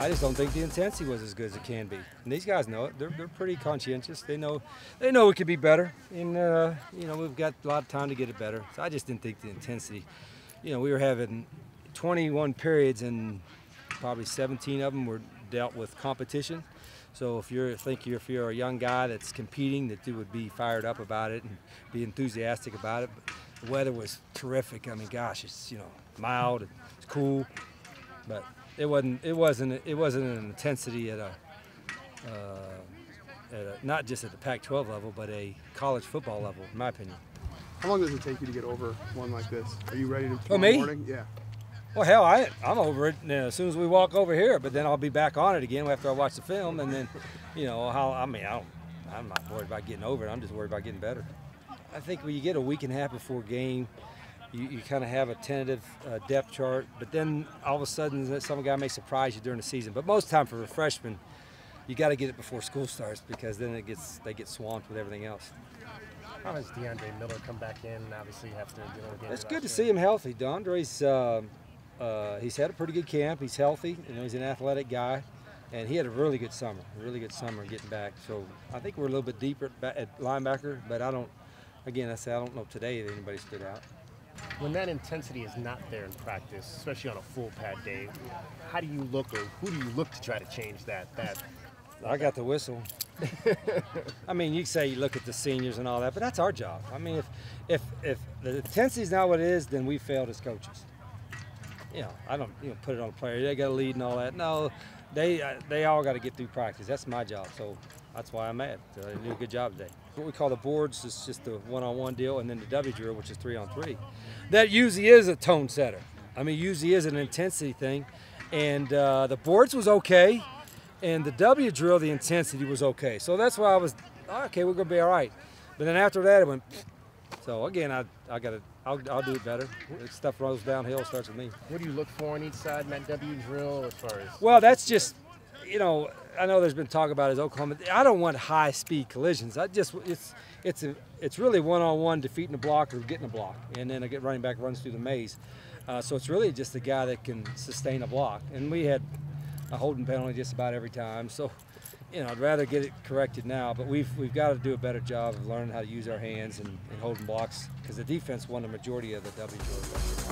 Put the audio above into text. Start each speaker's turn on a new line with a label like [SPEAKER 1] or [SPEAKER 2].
[SPEAKER 1] I just don't think the intensity was as good as it can be. And these guys know it. They're pretty conscientious. They know it could be better. And you know, we've got a lot of time to get it better. So I just didn't think the intensity. You know, we were having 21 periods, and probably 17 of them were dealt with competition. So if you're a young guy that's competing, that you would be fired up about it and be enthusiastic about it. But the weather was terrific. I mean, gosh, it's, you know, mild, it's cool, but it wasn't an intensity at a not just at the Pac-12 level, but a college football level, in my opinion.
[SPEAKER 2] How long does it take you to get over one like this? Are you ready to
[SPEAKER 1] tomorrow
[SPEAKER 2] morning? Yeah.
[SPEAKER 1] Well, hell, I'm over it as soon as we walk over here, but then I'll be back on it again after I watch the film, and then, you know, I'm not worried about getting over it. I'm just worried about getting better. I think when you get a week and a half before game, you kind of have a tentative depth chart, but then all of a sudden some guy may surprise you during the season. But most time for a freshman, you got to get it before school starts, because then they get swamped with everything else.
[SPEAKER 3] How has DeAndre Miller come back in? Obviously, after dealing with
[SPEAKER 1] It's good to see him healthy. DeAndre's he's had a pretty good camp. He's healthy. You know, he's an athletic guy, and he had a really good summer getting back. So I think we're a little bit deeper at linebacker, but I don't know today that anybody stood out.
[SPEAKER 3] When that intensity is not there in practice, especially on a full pad day, how do you look, or who do you look to try to change that?
[SPEAKER 1] I got the whistle. I mean, you say you look at the seniors and all that, but that's our job. I mean, if the intensity is not what it is, then we failed as coaches. You know, I don't put it on the player. They got to lead and all that. No, they all got to get through practice. That's my job. So that's why I'm mad. They did a good job today. What we call the boards is just the one-on-one deal, and then the W drill, which is 3-on-3. That usually is a tone setter. I mean, usually is an intensity thing. And the boards was okay, and the W drill, the intensity was okay. So that's why I was, okay, we're going to be all right. But then after that, it went. So again, I'll do it better. If stuff rolls downhill, starts with me.
[SPEAKER 3] What do you look for on each side in that W drill as far as?
[SPEAKER 1] Well, that's just, you know, I know there's been talk about his Oklahoma. I don't want high-speed collisions. It's really one-on-one defeating a block or getting a block, and then a running back runs through the maze. So it's really just a guy that can sustain a block. And we had a holding penalty just about every time. So, you know, I'd rather get it corrected now, but we've got to do a better job of learning how to use our hands and holding blocks, because the defense won the majority of the W drill.